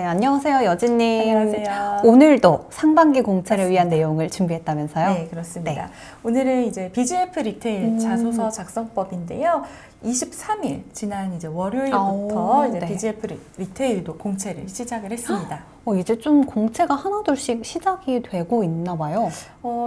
안녕하세요, 여진님. 안녕하세요. 오늘도 상반기 공채를 위한 내용을 준비했다면서요? 네, 그렇습니다. 오늘은 이제 BGF 리테일 자소서 작성법인데요. 23일 지난 이제 월요일부터 이제 네. BGF 리테일도 공채를 시작을 했습니다. 이제 좀 공채가 하나둘씩 시작이 되고 있나 봐요.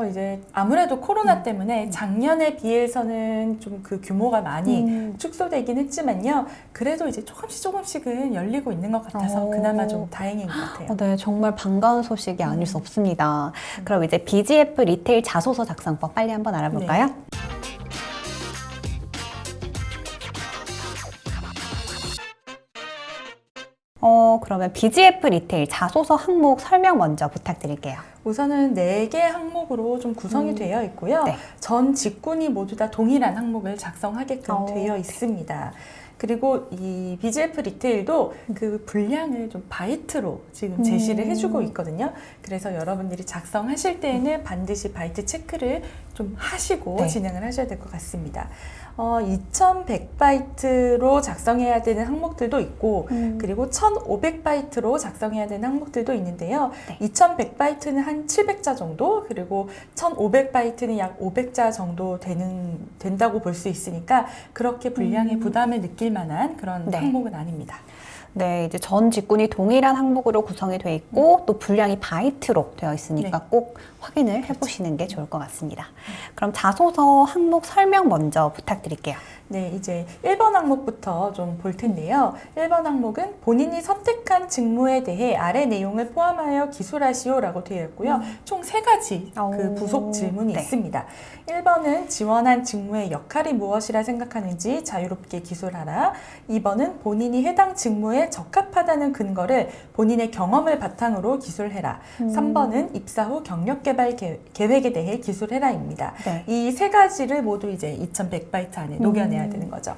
이제 아무래도 코로나 때문에 작년에 비해서는 좀 그 규모가 많이 축소되긴 했지만요. 그래도 이제 조금씩은 열리고 있는 것 같아서 그나마 좀 다행인 것 같아요. 네, 정말 반가운 소식이 아닐 수 없습니다. 그럼 이제 BGF 리테일 자소서 작성법 빨리 한번 알아볼까요? 네. 그러면 BGF 리테일 자소서 항목 설명 먼저 부탁드릴게요. 우선은 4개 항목으로 좀 구성이 되어 있고요. 네. 전 직군이 모두 다 동일한 항목을 작성하게끔 되어 있습니다. 그리고 이 BGF 리테일도 그 분량을 좀 바이트로 지금 제시를 해주고 있거든요. 그래서 여러분들이 작성하실 때에는 반드시 바이트 체크를 좀 하시고 진행을 하셔야 될 것 같습니다. 2100바이트로 작성해야 되는 항목들도 있고 그리고 1500바이트로 작성해야 되는 항목들도 있는데요. 2100바이트는 한 700자 정도, 그리고 1500바이트는 약 500자 정도 된다고 볼 수 있으니까 그렇게 분량의 부담을 느낄 만한 그런 항목은 아닙니다. 네, 이제 전 직군이 동일한 항목으로 구성이 되어 있고 또 분량이 바이트로 되어 있으니까 꼭 확인을 해보시는 게 좋을 것 같습니다. 그럼 자소서 항목 설명 먼저 부탁드릴게요. 네, 이제 1번 항목부터 좀 볼 텐데요. 1번 항목은 본인이 선택한 직무에 대해 아래 내용을 포함하여 기술하시오라고 되어 있고요. 총 3가지 그 부속 질문이 있습니다. 1번은 지원한 직무의 역할이 무엇이라 생각하는지 자유롭게 기술하라. 2번은 본인이 해당 직무에 적합하다는 근거를 본인의 경험을 바탕으로 기술해라. 3번은 입사 후 경력 개발 계획에 대해 기술해라입니다. 이 3가지를 모두 이제 2100바이트 안에 녹여내야 되는 거죠.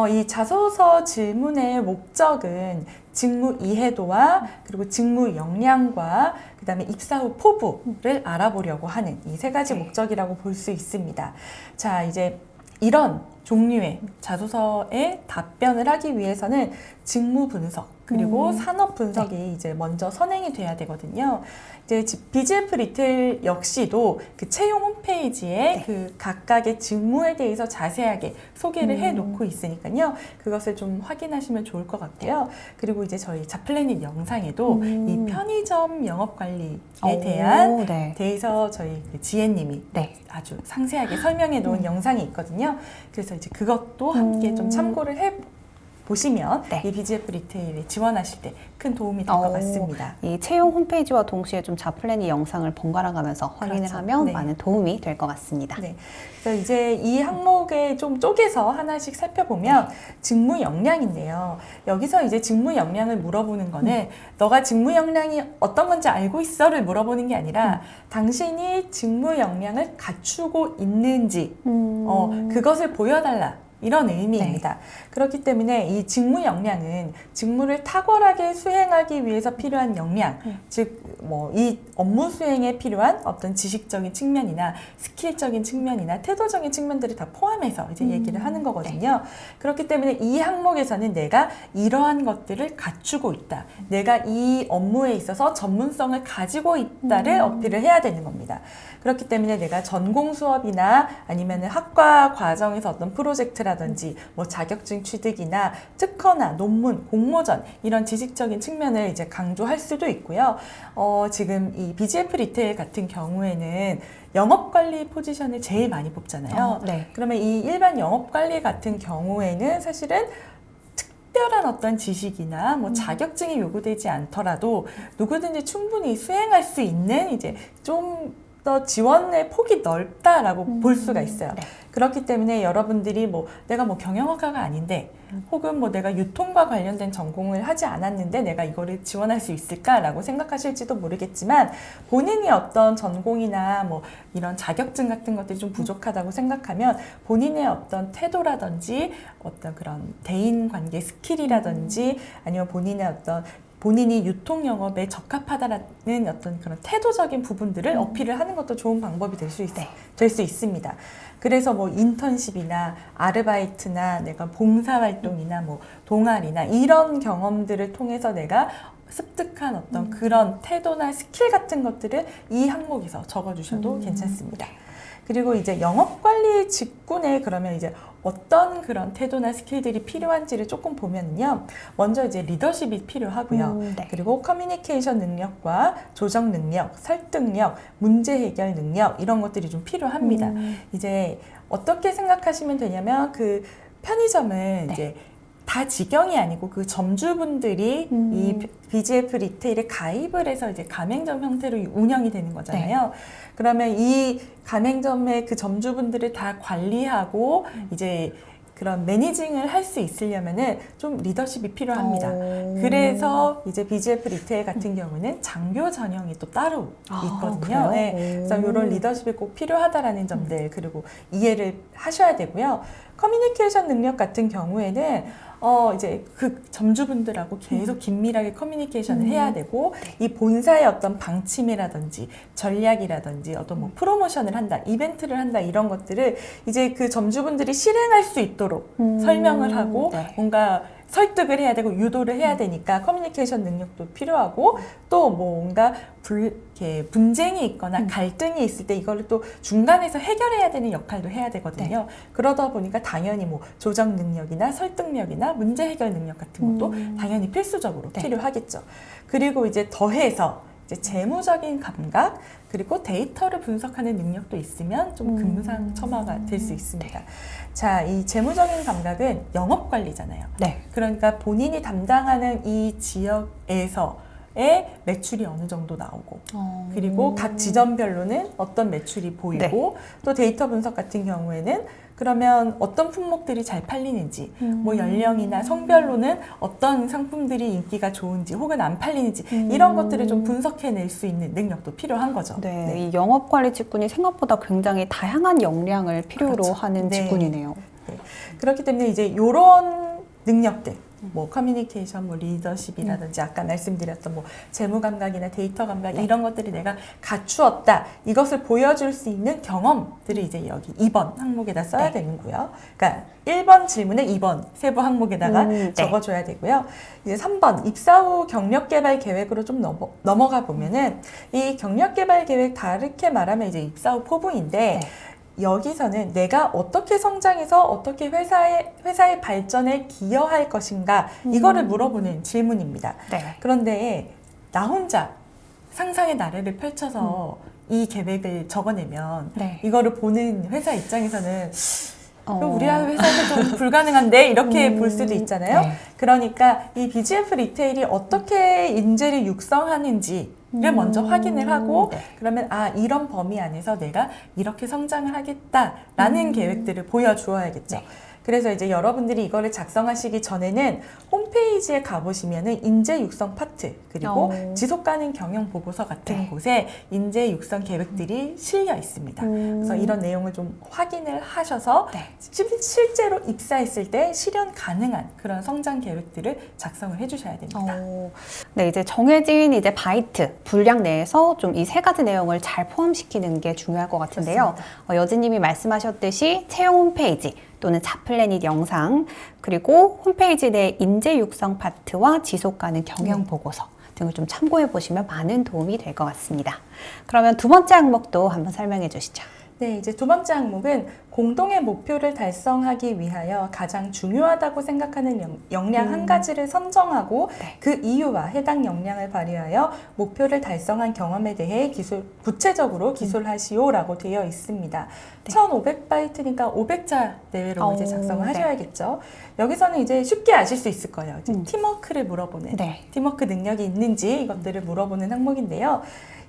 이 자소서 질문의 목적은 직무 이해도와 그리고 직무 역량과 그 다음에 입사 후 포부를 알아보려고 하는 이 3가지 목적이라고 볼 수 있습니다. 자, 이제 이런 종류의 자소서에 답변을 하기 위해서는 직무 분석 그리고 산업 분석이 이제 먼저 선행이 돼야 되거든요. 이제 BGF 리테일 역시도 그 채용 홈페이지에 그 각각의 직무에 대해서 자세하게 소개를 해놓고 있으니까요. 그것을 좀 확인하시면 좋을 것 같고요. 그리고 이제 저희 자플래닛 영상에도 이 편의점 영업관리에 대한 대해서 저희 그 지혜님이 아주 상세하게 설명해 놓은 영상이 있거든요. 그래서 이제 그것도 함께 좀 참고를 보시면 이 BGF 리테일에 지원하실 때 큰 도움이 될 것 같습니다. 이 채용 홈페이지와 동시에 좀 자플래닛 영상을 번갈아 가면서 확인을 하면 많은 도움이 될 것 같습니다. 그래서 이제 이 항목에 좀 쪼개서 하나씩 살펴보면 직무 역량인데요. 여기서 이제 직무 역량을 물어보는 거는 너가 직무 역량이 어떤 건지 알고 있어를 물어보는 게 아니라 당신이 직무 역량을 갖추고 있는지 그것을 보여달라. 이런 의미입니다. 그렇기 때문에 이 직무 역량은 직무를 탁월하게 수행하기 위해서 필요한 역량, 즉 뭐 이 업무 수행에 필요한 어떤 지식적인 측면이나 스킬적인 측면이나 태도적인 측면들을 다 포함해서 이제 얘기를 하는 거거든요. 그렇기 때문에 이 항목에서는 내가 이러한 것들을 갖추고 있다. 내가 이 업무에 있어서 전문성을 가지고 있다를 어필을 해야 되는 겁니다. 그렇기 때문에 내가 전공 수업이나 아니면 학과 과정에서 어떤 프로젝트라든지 뭐 자격증 취득이나 특허나 논문, 공모전 이런 지식적인 측면을 이제 강조할 수도 있고요. 지금 이 BGF 리테일 같은 경우에는 영업관리 포지션을 제일 많이 뽑잖아요. 그러면 이 일반 영업관리 같은 경우에는 사실은 특별한 어떤 지식이나 뭐 자격증이 요구되지 않더라도 누구든지 충분히 수행할 수 있는 이제 좀 더 지원의 폭이 넓다라고 볼 수가 있어요. 그렇기 때문에 여러분들이 뭐 내가 뭐 경영학과가 아닌데 혹은 뭐 내가 유통과 관련된 전공을 하지 않았는데 내가 이거를 지원할 수 있을까라고 생각하실지도 모르겠지만 본인이 어떤 전공이나 뭐 이런 자격증 같은 것들이 좀 부족하다고 생각하면 본인의 어떤 태도라든지 어떤 그런 대인관계 스킬이라든지 아니면 본인이 유통 영업에 적합하다라는 어떤 그런 태도적인 부분들을 어필을 하는 것도 좋은 방법이 될 수 있습니다. 그래서 뭐 인턴십이나 아르바이트나 내가 봉사활동이나 뭐 동아리나 이런 경험들을 통해서 내가 습득한 어떤 그런 태도나 스킬 같은 것들을 이 항목에서 적어주셔도 괜찮습니다. 그리고 이제 영업관리 직군에 그러면 이제 어떤 그런 태도나 스킬들이 필요한지를 조금 보면요. 먼저 이제 리더십이 필요하고요. 네. 그리고 커뮤니케이션 능력과 조정 능력, 설득력, 문제 해결 능력 이런 것들이 좀 필요합니다. 이제 어떻게 생각하시면 되냐면 그 편의점은 이제 다 직영이 아니고 그 점주분들이 이 BGF 리테일에 가입을 해서 이제 가맹점 형태로 운영이 되는 거잖아요. 그러면 이 가맹점의 그 점주분들을 다 관리하고 이제 그런 매니징을 할 수 있으려면은 좀 리더십이 필요합니다. 그래서 이제 BGF 리테일 같은 경우는 장교 전형이 또 따로 있거든요. 네. 그래서 이런 리더십이 꼭 필요하다라는 점들 그리고 이해를 하셔야 되고요. 커뮤니케이션 능력 같은 경우에는 이제 그 점주분들하고 계속 긴밀하게 커뮤니케이션을 해야 되고 이 본사의 어떤 방침이라든지 전략이라든지 어떤 뭐 프로모션을 한다, 이벤트를 한다 이런 것들을 이제 그 점주분들이 실행할 수 있도록 설명을 하고 뭔가 설득을 해야 되고 유도를 해야 되니까 커뮤니케이션 능력도 필요하고 또 뭔가 이렇게 분쟁이 있거나 갈등이 있을 때 이거를 또 중간에서 해결해야 되는 역할도 해야 되거든요. 그러다 보니까 당연히 뭐 조정 능력이나 설득력이나 문제 해결 능력 같은 것도 당연히 필수적으로 필요하겠죠. 그리고 이제 더해서 이제 재무적인 감각 그리고 데이터를 분석하는 능력도 있으면 좀 금상첨화가 될 수 있습니다. 자, 이 재무적인 감각은 영업 관리잖아요. 그러니까 본인이 담당하는 이 지역에서의 매출이 어느 정도 나오고 그리고 각 지점별로는 어떤 매출이 보이고 또 데이터 분석 같은 경우에는 그러면 어떤 품목들이 잘 팔리는지 뭐 연령이나 성별로는 어떤 상품들이 인기가 좋은지 혹은 안 팔리는지 이런 것들을 좀 분석해낼 수 있는 능력도 필요한 거죠. 이 영업관리 직군이 생각보다 굉장히 다양한 역량을 필요로 하는 직군이네요. 그렇기 때문에 이제 이런 능력들 뭐 커뮤니케이션, 뭐 리더십이라든지 아까 말씀드렸던 뭐 재무 감각이나 데이터 감각 이런 것들이 내가 갖추었다. 이것을 보여줄 수 있는 경험들을 이제 여기 2번 항목에다 써야 되는고요. 그러니까 1번 질문에 2번 세부 항목에다가 적어줘야 되고요. 이제 3번 입사 후 경력 개발 계획으로 좀 넘어가 보면은 이 경력 개발 계획 다르게 말하면 이제 입사 후 포부인데 여기서는 내가 어떻게 성장해서 어떻게 회사의 발전에 기여할 것인가 이거를 물어보는 질문입니다. 그런데 나 혼자 상상의 나래를 펼쳐서 이 계획을 적어내면 이거를 보는 회사 입장에서는 우리 회사에서 좀 불가능한데 이렇게 볼 수도 있잖아요. 그러니까 이 BGF 리테일이 어떻게 인재를 육성하는지 를 먼저 확인을 하고 그러면 이런 범위 안에서 내가 이렇게 성장을 하겠다라는 계획들을 보여주어야겠죠. 그래서 이제 여러분들이 이거를 작성하시기 전에는 홈페이지에 가보시면은 인재 육성 파트 그리고 지속 가능 경영 보고서 같은 곳에 인재 육성 계획들이 실려 있습니다. 그래서 이런 내용을 좀 확인을 하셔서 실제로 입사했을 때 실현 가능한 그런 성장 계획들을 작성을 해주셔야 됩니다. 이제 정해진 이제 바이트 분량 내에서 좀 이 세 가지 내용을 잘 포함시키는 게 중요할 것 같은데요. 여진님이 말씀하셨듯이 채용 홈페이지 또는 자플래닛 영상 그리고 홈페이지 내 인재 육성 파트와 지속 가능 경영 보고서 등을 좀 참고해 보시면 많은 도움이 될 것 같습니다. 그러면 두 번째 항목도 한번 설명해 주시죠. 네, 이제 두 번째 항목은 공동의 목표를 달성하기 위하여 가장 중요하다고 생각하는 역량 한 가지를 선정하고 그 이유와 해당 역량을 발휘하여 목표를 달성한 경험에 대해 구체적으로 기술하시오라고 되어 있습니다. 1500바이트니까 500자 내외로 이제 작성을 하셔야겠죠. 여기서는 이제 쉽게 아실 수 있을 거예요. 이제 팀워크를 물어보는, 팀워크 능력이 있는지 이것들을 물어보는 항목인데요.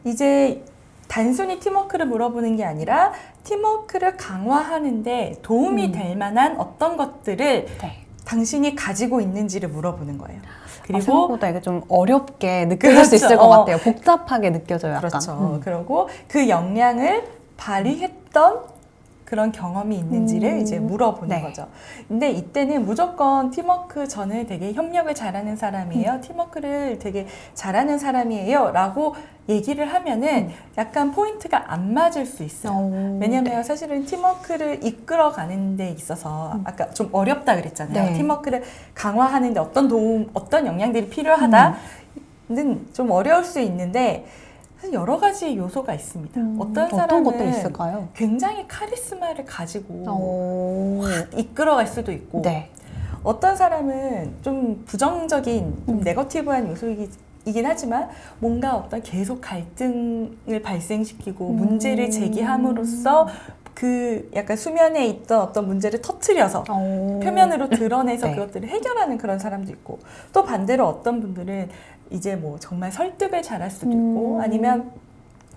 이제 단순히 팀워크를 물어보는 게 아니라 팀워크를 강화하는데 도움이 될 만한 어떤 것들을 당신이 가지고 있는지를 물어보는 거예요. 그리고 생각보다 이게 좀 어렵게 느껴질 수 있을 것 같아요. 복잡하게 느껴져요. 약간. 그렇죠. 그리고 그 역량을 발휘했던 그런 경험이 있는지를 이제 물어보는 거죠. 근데 이때는 무조건 팀워크 저는 되게 협력을 잘하는 사람이에요. 팀워크를 되게 잘하는 사람이에요. 라고 얘기를 하면은 약간 포인트가 안 맞을 수 있어요. 왜냐면 사실은 팀워크를 이끌어 가는 데 있어서 아까 좀 어렵다 그랬잖아요. 팀워크를 강화하는데 어떤 도움, 어떤 역량들이 필요하다. 좀 어려울 수 있는데 사실 여러 가지 요소가 있습니다. 어떤 사람은 것들이 있을까요? 굉장히 카리스마를 가지고 확 이끌어갈 수도 있고 네. 어떤 사람은 좀 부정적인, 좀 네거티브한 요소이긴 하지만 뭔가 어떤 계속 갈등을 발생시키고 문제를 제기함으로써 그 약간 수면에 있던 어떤 문제를 터트려서 표면으로 드러내서 네. 그것들을 해결하는 그런 사람도 있고 또 반대로 어떤 분들은 이제 뭐 정말 설득을 잘할 수도 있고 아니면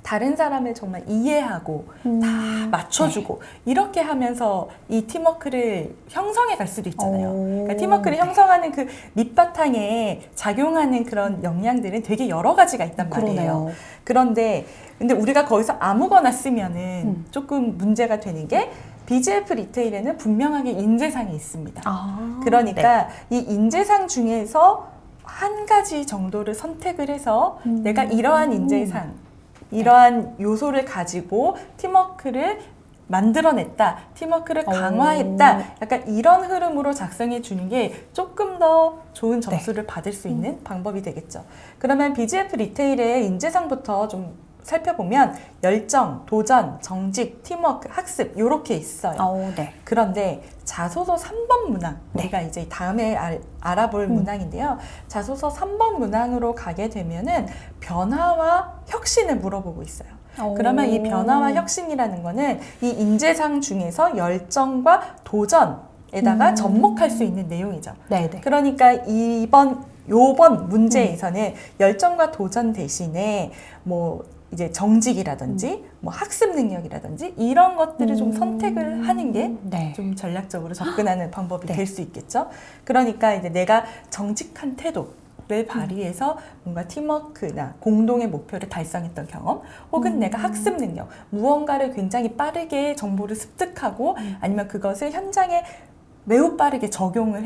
다른 사람을 정말 이해하고 다 맞춰주고 이렇게 하면서 이 팀워크를 형성해 갈 수도 있잖아요. 그러니까 팀워크를 형성하는 그 밑바탕에 작용하는 그런 역량들은 되게 여러 가지가 있단 말이에요. 그러네요. 그런데 근데 우리가 거기서 아무거나 쓰면은 조금 문제가 되는 게 BGF 리테일에는 분명하게 인재상이 있습니다. 그러니까 이 인재상 중에서 한 가지 정도를 선택을 해서 내가 이러한 인재상, 이러한 요소를 가지고 팀워크를 만들어냈다, 팀워크를 강화했다, 약간 이런 흐름으로 작성해 주는 게 조금 더 좋은 점수를 받을 수 있는 방법이 되겠죠. 그러면 BGF 리테일의 인재상부터 좀 살펴보면 열정, 도전, 정직, 팀워크, 학습 이렇게 있어요. 네. 그런데 자소서 3번 문항, 우리가 이제 다음에 알아볼 문항인데요. 자소서 3번 문항으로 가게 되면은 변화와 혁신을 물어보고 있어요. 그러면 이 변화와 혁신이라는 거는 이 인재상 중에서 열정과 도전에다가 접목할 수 있는 내용이죠. 네네. 그러니까 요번 문제에서는 열정과 도전 대신에 뭐 이제 정직이라든지 뭐 학습 능력이라든지 이런 것들을 좀 선택을 하는 게 좀 전략적으로 접근하는 방법이 될 수 있겠죠. 그러니까 이제 내가 정직한 태도를 발휘해서 뭔가 팀워크나 공동의 목표를 달성했던 경험, 혹은 내가 학습 능력, 무언가를 굉장히 빠르게 정보를 습득하고 아니면 그것을 현장에 매우 빠르게 적용을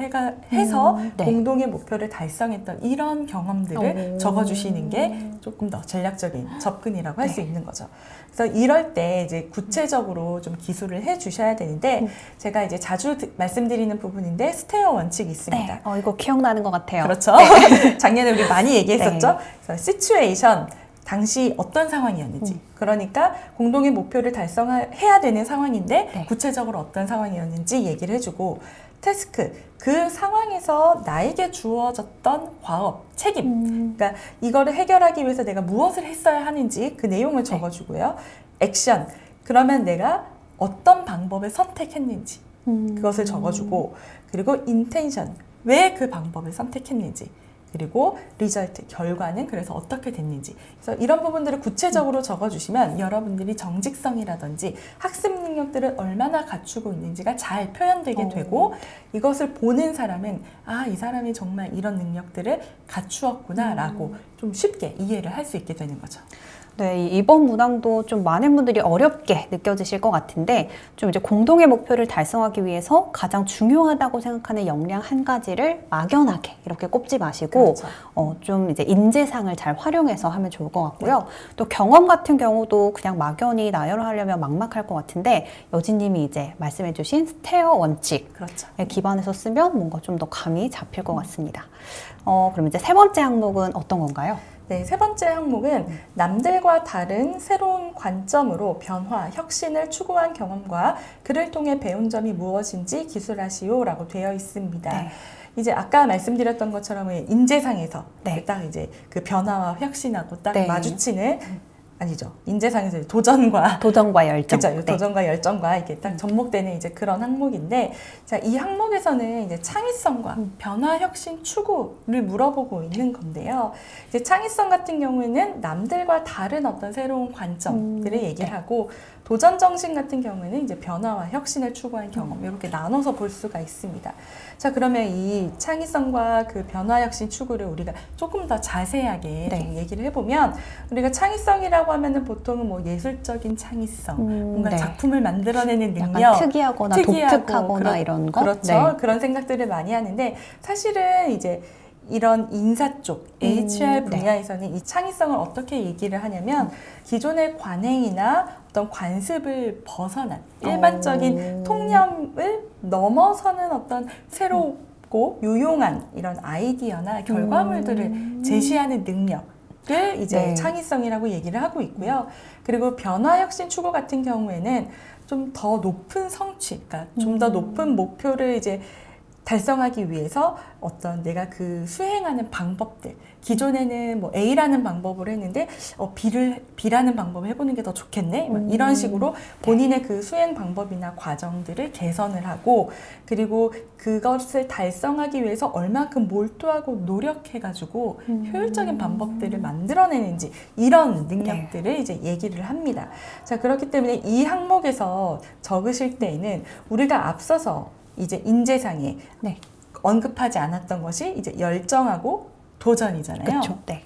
해서 공동의 목표를 달성했던 이런 경험들을 적어주시는 게 조금 더 전략적인 접근이라고 할 수 있는 거죠. 그래서 이럴 때 이제 구체적으로 좀 기술을 해 주셔야 되는데 제가 이제 자주 말씀드리는 부분인데 스테어 원칙이 있습니다. 네. 이거 기억나는 것 같아요. 그렇죠. 작년에 우리 많이 얘기했었죠. 그래서 시츄에이션, 당시 어떤 상황이었는지, 그러니까 공동의 목표를 달성해야 되는 상황인데 구체적으로 어떤 상황이었는지 얘기를 해주고, 태스크, 그 상황에서 나에게 주어졌던 과업, 책임, 그러니까 이거를 해결하기 위해서 내가 무엇을 했어야 하는지 그 내용을 적어주고요. 액션, 그러면 내가 어떤 방법을 선택했는지 그것을 적어주고, 그리고 인텐션, 왜 그 방법을 선택했는지, 그리고 리절트, 결과는 그래서 어떻게 됐는지. 그래서 이런 부분들을 구체적으로 적어주시면 여러분들이 정직성이라든지 학습 능력들을 얼마나 갖추고 있는지가 잘 표현되게 되고, 이것을 보는 사람은 이 사람이 정말 이런 능력들을 갖추었구나 라고 좀 쉽게 이해를 할 수 있게 되는 거죠. 네, 이번 문항도 좀 많은 분들이 어렵게 느껴지실 것 같은데, 좀 이제 공동의 목표를 달성하기 위해서 가장 중요하다고 생각하는 역량 한 가지를 막연하게 이렇게 꼽지 마시고, 좀 이제 인재상을 잘 활용해서 하면 좋을 것 같고요. 또 경험 같은 경우도 그냥 막연히 나열하려면 막막할 것 같은데, 여진님이 이제 말씀해주신 스테어 원칙에 기반해서 쓰면 뭔가 좀 더 감이 잡힐 것 같습니다. 그럼 이제 세 번째 항목은 어떤 건가요? 네, 세 번째 항목은 남들과 다른 새로운 관점으로 변화, 혁신을 추구한 경험과 그를 통해 배운 점이 무엇인지 기술하시오라고 되어 있습니다. 이제 아까 말씀드렸던 것처럼 인재상에서 딱 이제 그 변화와 혁신하고 딱 마주치는, 아니죠, 인재상에서 도전과 열정, 그렇죠, 도전과 열정과 이렇게 딱 접목되는 이제 그런 항목인데, 자, 이 항목에서는 이제 창의성과 변화, 혁신, 추구를 물어보고 있는 건데요. 이제 창의성 같은 경우에는 남들과 다른 어떤 새로운 관점들을 얘기를 하고, 도전 정신 같은 경우에는 이제 변화와 혁신을 추구한 경험, 이렇게 나눠서 볼 수가 있습니다. 자, 그러면 이 창의성과 그 변화, 혁신, 추구를 우리가 조금 더 자세하게 좀 얘기를 해보면, 우리가 창의성이라고 하면은 보통은 뭐 예술적인 창의성, 뭔가 작품을 만들어내는 능력, 약간 특이하거나 독특하거나 이런 거? 그렇죠. 그런 생각들을 많이 하는데, 사실은 이제 이런 인사 쪽, HR 분야에서는 이 창의성을 어떻게 얘기를 하냐면, 기존의 관행이나 어떤 관습을 벗어난 일반적인 통념을 넘어서는 어떤 새로 쉽고 유용한 이런 아이디어나 결과물들을 제시하는 능력을 이제 네. 창의성이라고 얘기를 하고 있고요. 그리고 변화혁신 추구 같은 경우에는 좀 더 높은 성취, 그러니까 좀 더 높은 목표를 이제 달성하기 위해서 어떤 내가 그 수행하는 방법들, 기존에는 뭐 A라는 방법으로 했는데 B라는 방법을 해보는 게 더 좋겠네, 뭐 이런 식으로 본인의 그 수행 방법이나 과정들을 개선을 하고, 그리고 그것을 달성하기 위해서 얼마큼 몰두하고 노력해가지고 효율적인 방법들을 만들어내는지, 이런 능력들을 이제 얘기를 합니다. 자, 그렇기 때문에 이 항목에서 적으실 때에는 우리가 앞서서 이제 인재상에 네. 언급하지 않았던 것이 이제 열정하고 도전이잖아요. 그렇죠. 네.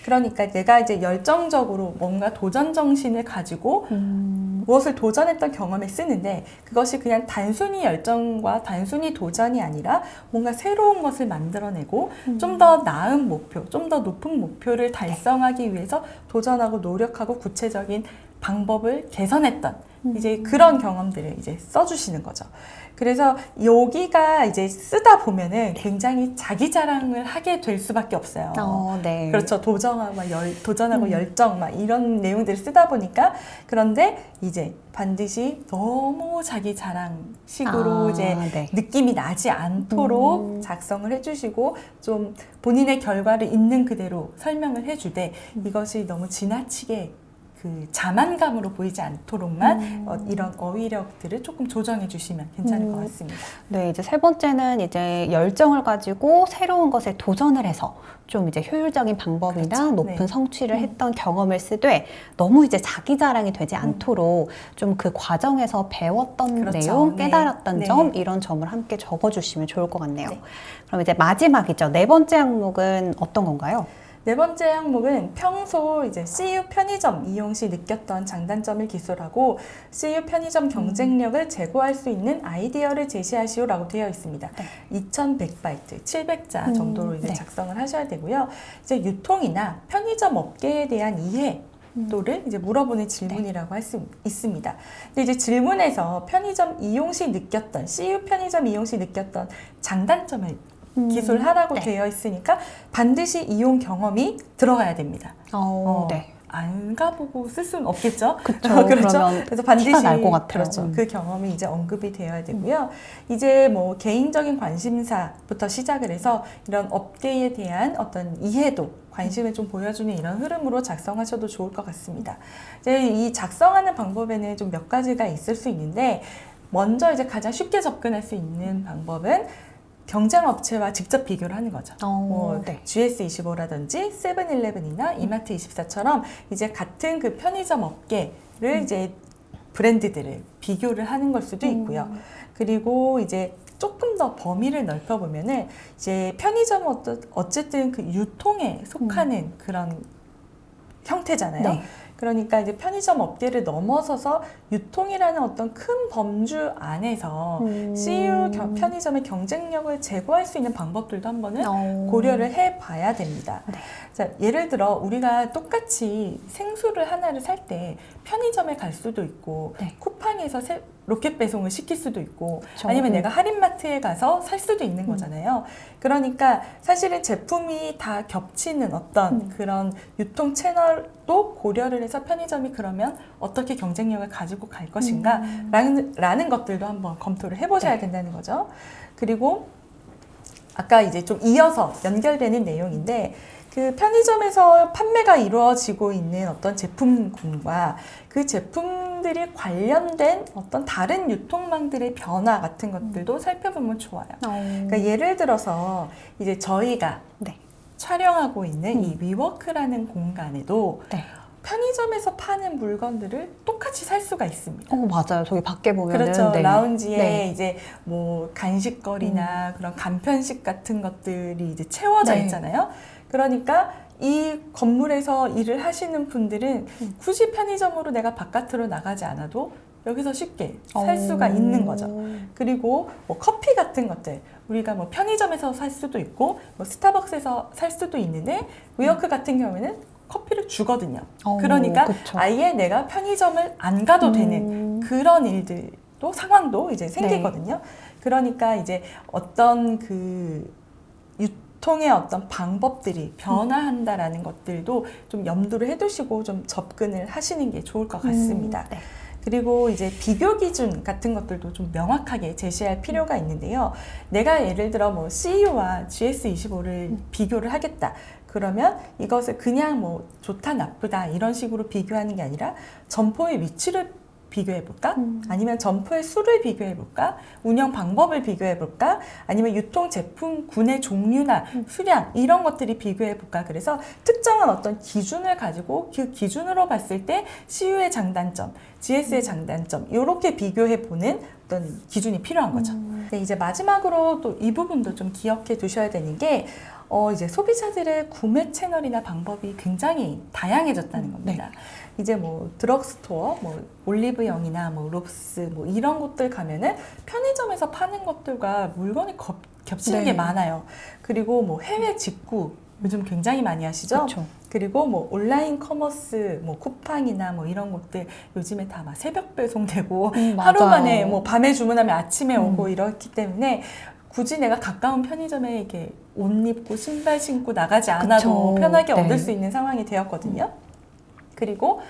그러니까 내가 이제 열정적으로 뭔가 도전 정신을 가지고 무엇을 도전했던 경험에 쓰는데, 그것이 그냥 단순히 열정과 단순히 도전이 아니라 뭔가 새로운 것을 만들어내고 좀 더 나은 목표, 좀 더 높은 목표를 달성하기 위해서 도전하고 노력하고 구체적인 방법을 개선했던 이제 그런 경험들을 이제 써주시는 거죠. 그래서 여기가 이제 쓰다 보면은 굉장히 자기 자랑을 하게 될 수밖에 없어요. 네. 그렇죠. 도전하고 열정 막 이런 내용들을 쓰다 보니까. 그런데 이제 반드시 너무 자기 자랑식으로 이제 네. 느낌이 나지 않도록 작성을 해주시고, 좀 본인의 결과를 있는 그대로 설명을 해주되 이것이 너무 지나치게 그 자만감으로 보이지 않도록만 이런 어휘력들을 조금 조정해 주시면 괜찮을 것 같습니다. 네, 이제 세 번째는 이제 열정을 가지고 새로운 것에 도전을 해서 좀 이제 효율적인 방법이나 그렇죠. 높은 네. 성취를 했던 경험을 쓰되, 너무 이제 자기 자랑이 되지 않도록 좀 그 과정에서 배웠던 그렇죠. 내용, 네. 깨달았던 네. 점, 이런 점을 함께 적어주시면 좋을 것 같네요. 네. 그럼 이제 마지막이죠. 네 번째 항목은 어떤 건가요? 네 번째 항목은 평소 이제 CU 편의점 이용 시 느꼈던 장단점을 기술하고 CU 편의점 경쟁력을 제고할 수 있는 아이디어를 제시하시오라고 되어 있습니다. 2100바이트, 700자 정도로 이제 네. 작성을 하셔야 되고요. 이제 유통이나 편의점 업계에 대한 이해도를 이제 물어보는 질문이라고 할 수 있습니다. 근데 이제 질문에서 편의점 이용 시 느꼈던, CU 편의점 이용 시 느꼈던 장단점을 기술하라고 네. 되어 있으니까 반드시 이용 경험이 들어가야 됩니다. 네. 안 가보고 쓸 수는 없겠죠. 그쵸. 그렇죠. 그러면 그래서 반드시 티가 날 것 같아요. 그렇죠. 그 경험이 이제 언급이 되어야 되고요. 이제 뭐 개인적인 관심사부터 시작을 해서 이런 업계에 대한 어떤 이해도, 관심을 좀 보여주는 이런 흐름으로 작성하셔도 좋을 것 같습니다. 이제 이 작성하는 방법에는 좀 몇 가지가 있을 수 있는데, 먼저 이제 가장 쉽게 접근할 수 있는 방법은 경쟁 업체와 직접 비교를 하는 거죠. 네. GS25라든지 세븐일레븐이나 이마트24처럼 이제 같은 그 편의점 업계를 이제 브랜드들을 비교를 하는 걸 수도 있고요. 그리고 이제 조금 더 범위를 넓혀보면은 이제 편의점 어쨌든 그 유통에 속하는 그런 형태잖아요. 네. 그러니까 이제 편의점 업계를 넘어서서 유통이라는 어떤 큰 범주 안에서 CU 편의점의 경쟁력을 제고할 수 있는 방법들도 한번은 고려를 해봐야 됩니다. 네. 자, 예를 들어 우리가 똑같이 생수를 하나를 살 때 편의점에 갈 수도 있고, 네. 쿠팡에서 로켓 배송을 시킬 수도 있고, 그렇죠. 아니면 내가 할인마트에 가서 살 수도 있는 거잖아요. 그러니까 사실은 제품이 다 겹치는 어떤 그런 유통 채널도 고려를 해서 편의점이 그러면 어떻게 경쟁력을 가지고 갈 것인가 라는 것들도 한번 검토를 해보셔야 네. 된다는 거죠. 그리고 아까 이제 좀 이어서 연결되는 내용인데, 그 편의점에서 판매가 이루어지고 있는 어떤 제품군과 그 제품들이 관련된 어떤 다른 유통망들의 변화 같은 것들도 살펴보면 좋아요. 그러니까 예를 들어서 이제 저희가 네. 촬영하고 있는 이 위워크라는 공간에도 네. 편의점에서 파는 물건들을 똑같이 살 수가 있습니다. 맞아요. 저기 밖에 보면은 그렇죠. 네. 라운지에 네. 이제 뭐 간식거리나 그런 간편식 같은 것들이 이제 채워져 네. 있잖아요. 그러니까 이 건물에서 일을 하시는 분들은 굳이 편의점으로 내가 바깥으로 나가지 않아도 여기서 쉽게 살 수가 있는 거죠. 그리고 뭐 커피 같은 것들, 우리가 뭐 편의점에서 살 수도 있고 뭐 스타벅스에서 살 수도 있는데, 위워크 같은 경우에는 커피를 주거든요. 그러니까 그쵸. 아예 내가 편의점을 안 가도 되는 그런 일들도, 상황도 이제 생기거든요. 그러니까 이제 어떤 그 유통의 어떤 방법들이 변화한다라는 것들도 좀 염두를 해두시고 좀 접근을 하시는 게 좋을 것 같습니다. 네. 그리고 이제 비교 기준 같은 것들도 좀 명확하게 제시할 필요가 있는데요. 내가 예를 들어 뭐 CU와 GS25를 비교를 하겠다. 그러면 이것을 그냥 뭐 좋다 나쁘다 이런 식으로 비교하는 게 아니라 점포의 위치를 비교해볼까? 아니면 점포의 수를 비교해볼까? 운영 방법을 비교해볼까? 아니면 유통 제품군의 종류나 수량 이런 것들이 비교해볼까? 그래서 특정한 어떤 기준을 가지고 그 기준으로 봤을 때 CU의 장단점, GS의 장단점 이렇게 비교해보는 어떤 기준이 필요한 거죠. 네, 이제 마지막으로 또 이 부분도 좀 기억해 두셔야 되는 게 이제 소비자들의 구매 채널이나 방법이 굉장히 다양해졌다는 겁니다. 이제 뭐 드럭스토어, 뭐 올리브영이나 뭐 롭스 뭐 이런 곳들 가면은 편의점에서 파는 것들과 물건이 겹치는 게 많아요. 그리고 뭐 해외 직구 요즘 굉장히 많이 하시죠? 그쵸. 그리고 뭐 온라인 커머스, 뭐 쿠팡이나 뭐 이런 곳들 요즘에 다 막 새벽 배송되고 하루 맞아요. 만에 뭐 밤에 주문하면 아침에 오고 이렇기 때문에 굳이 내가 가까운 편의점에 이렇게 옷 입고 신발 신고 나가지 않아도 그쵸. 편하게 네. 얻을 수 있는 상황이 되었거든요. 그리고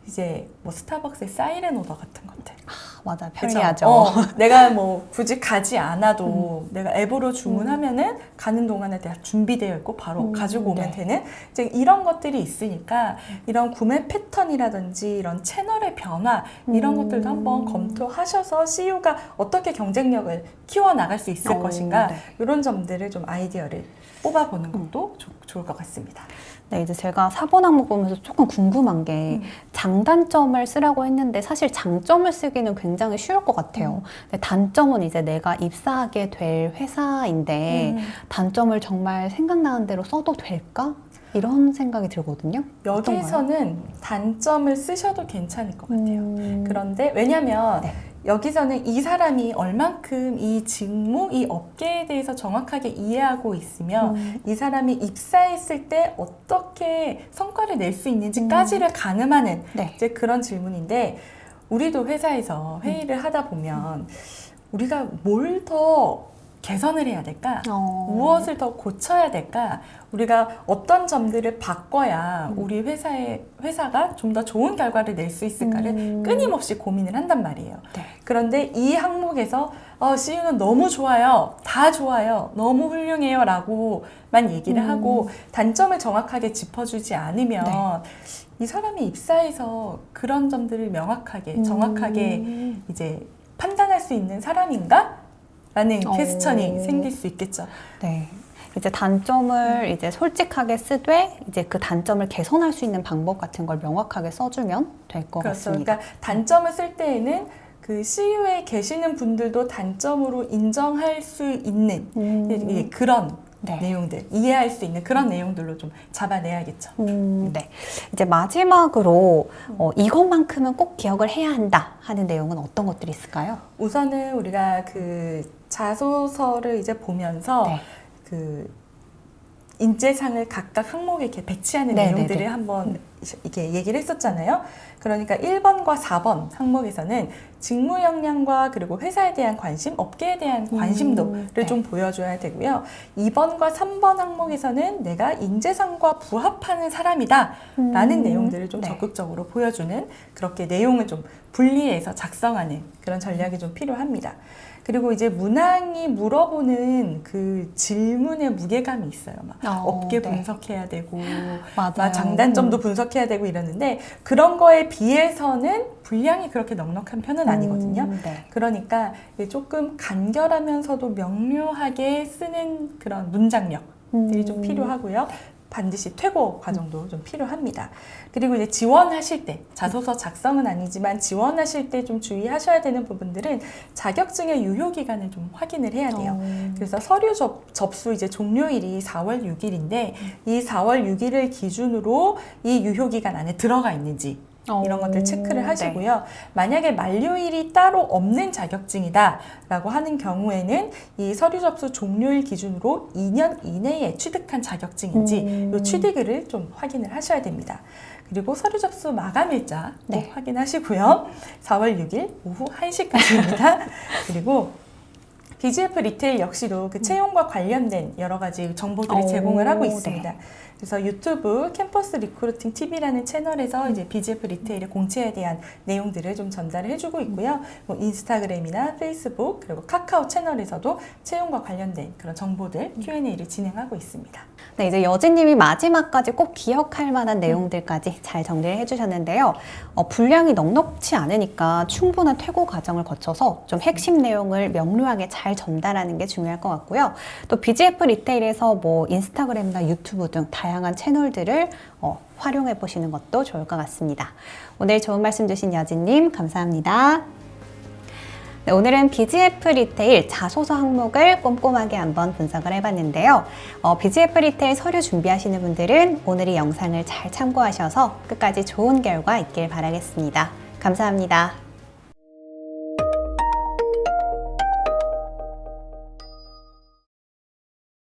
이제 뭐 스타벅스의 사이렌 오더 같은 것들. 맞아요. 그쵸? 편리하죠. 내가 뭐 굳이 가지 않아도 내가 앱으로 주문하면은 가는 동안에 내가 준비되어 있고 바로 가지고 오면 되는 이제 이런 것들이 있으니까 이런 구매 패턴이라든지 이런 채널의 변화 이런 것들도 한번 검토하셔서 CU가 어떻게 경쟁력을 키워나갈 수 있을 것인가 네. 이런 점들을 좀 아이디어를 뽑아보는 것도 좋을 것 같습니다. 네, 이제 제가 4번 항목 보면서 조금 궁금한 게 장단점을 쓰라고 했는데 사실 장점을 쓰기는 굉장히 쉬울 것 같아요. 근데 단점은 이제 내가 입사하게 될 회사인데 단점을 정말 생각나는 대로 써도 될까? 이런 생각이 들거든요. 여기에서는 단점을 쓰셔도 괜찮을 것 같아요. 그런데 왜냐면 네. 여기서는 이 사람이 얼만큼 이 직무, 이 업계에 대해서 정확하게 이해하고 있으면 이 사람이 입사했을 때 어떻게 성과를 낼 수 있는지까지를 가늠하는 네. 이제 그런 질문인데 우리도 회사에서 회의를 하다 보면 우리가 뭘 더 개선을 해야 될까? 무엇을 더 고쳐야 될까? 우리가 어떤 점들을 바꿔야 우리 회사가 좀 더 좋은 결과를 낼 수 있을까를 끊임없이 고민을 한단 말이에요. 네. 그런데 이 항목에서 CU는 너무 좋아요. 다 좋아요. 너무 훌륭해요. 라고만 얘기를 하고 단점을 정확하게 짚어주지 않으면 이 사람이 입사해서 그런 점들을 명확하게, 정확하게 이제 판단할 수 있는 사람인가? 라는 퀘스천이 생길 수 있겠죠. 네. 이제 단점을 이제 솔직하게 쓰되 이제 그 단점을 개선할 수 있는 방법 같은 걸 명확하게 써주면 될 것 그렇죠. 같습니다. 그러니까 단점을 쓸 때에는 그 CU에 계시는 분들도 단점으로 인정할 수 있는 이제 그런 네. 내용들, 이해할 수 있는 그런 내용들로 좀 잡아내야겠죠. 네. 이제 마지막으로 이것만큼은 꼭 기억을 해야 한다 하는 내용은 어떤 것들이 있을까요? 우선은 우리가 그 자소서를 이제 보면서 네. 그 인재상을 각각 항목에 이렇게 배치하는 네, 내용들을 네, 네. 한번 이렇게 얘기를 했었잖아요. 그러니까 1번과 4번 항목에서는 직무 역량과 그리고 회사에 대한 관심, 업계에 대한 관심도를 네. 좀 보여줘야 되고요. 2번과 3번 항목에서는 내가 인재상과 부합하는 사람이다 라는 내용들을 좀 네. 적극적으로 보여주는 그렇게 내용을 좀 분리해서 작성하는 그런 전략이 좀 필요합니다. 그리고 이제 문항이 물어보는 그 질문의 무게감이 있어요. 막 업계 네. 분석해야 되고, 맞아요. 막 장단점도 분석해야 되고 이러는데 그런 거에 비해서는 분량이 그렇게 넉넉한 편은 아니거든요. 네. 그러니까 조금 간결하면서도 명료하게 쓰는 그런 문장력들이 좀 필요하고요. 반드시 퇴고 과정도 좀 필요합니다. 그리고 이제 지원하실 때, 자소서 작성은 아니지만 지원하실 때 좀 주의하셔야 되는 부분들은 자격증의 유효 기간을 좀 확인을 해야 돼요. 그래서 서류 접수 이제 종료일이 4월 6일인데 이 4월 6일을 기준으로 이 유효 기간 안에 들어가 있는지 이런 것들 체크를 하시고요. 네. 만약에 만료일이 따로 없는 자격증이다 라고 하는 경우에는 이 서류 접수 종료일 기준으로 2년 이내에 취득한 자격증인지 이 취득일을 좀 확인을 하셔야 됩니다. 그리고 서류 접수 마감일자 꼭 확인하시고요. 4월 6일 오후 1시까지입니다. 그리고 BGF 리테일 역시도 그 채용과 관련된 여러 가지 정보들을 오, 제공을 하고 네. 있습니다. 그래서 유튜브 캠퍼스 리크루팅 TV라는 채널에서 이제 BGF 리테일의 공채에 대한 내용들을 좀 전달을 해주고 있고요. 뭐 인스타그램이나 페이스북 그리고 카카오 채널에서도 채용과 관련된 그런 정보들 Q&A를 진행하고 있습니다. 네, 이제 여진님이 마지막까지 꼭 기억할 만한 내용들까지 잘 정리를 해주셨는데요. 분량이 넉넉치 않으니까 충분한 퇴고 과정을 거쳐서 좀 핵심 내용을 명료하게 잘 전달하는 게 중요할 것 같고요. 또 BGF 리테일에서 뭐 인스타그램이나 유튜브 등 다양한 채널들을 활용해 보시는 것도 좋을 것 같습니다. 오늘 좋은 말씀 주신 여진님 감사합니다. 네, 오늘은 BGF 리테일 자소서 항목을 꼼꼼하게 한번 분석을 해봤는데요. BGF 리테일 서류 준비하시는 분들은 오늘 이 영상을 잘 참고하셔서 끝까지 좋은 결과 있길 바라겠습니다. 감사합니다.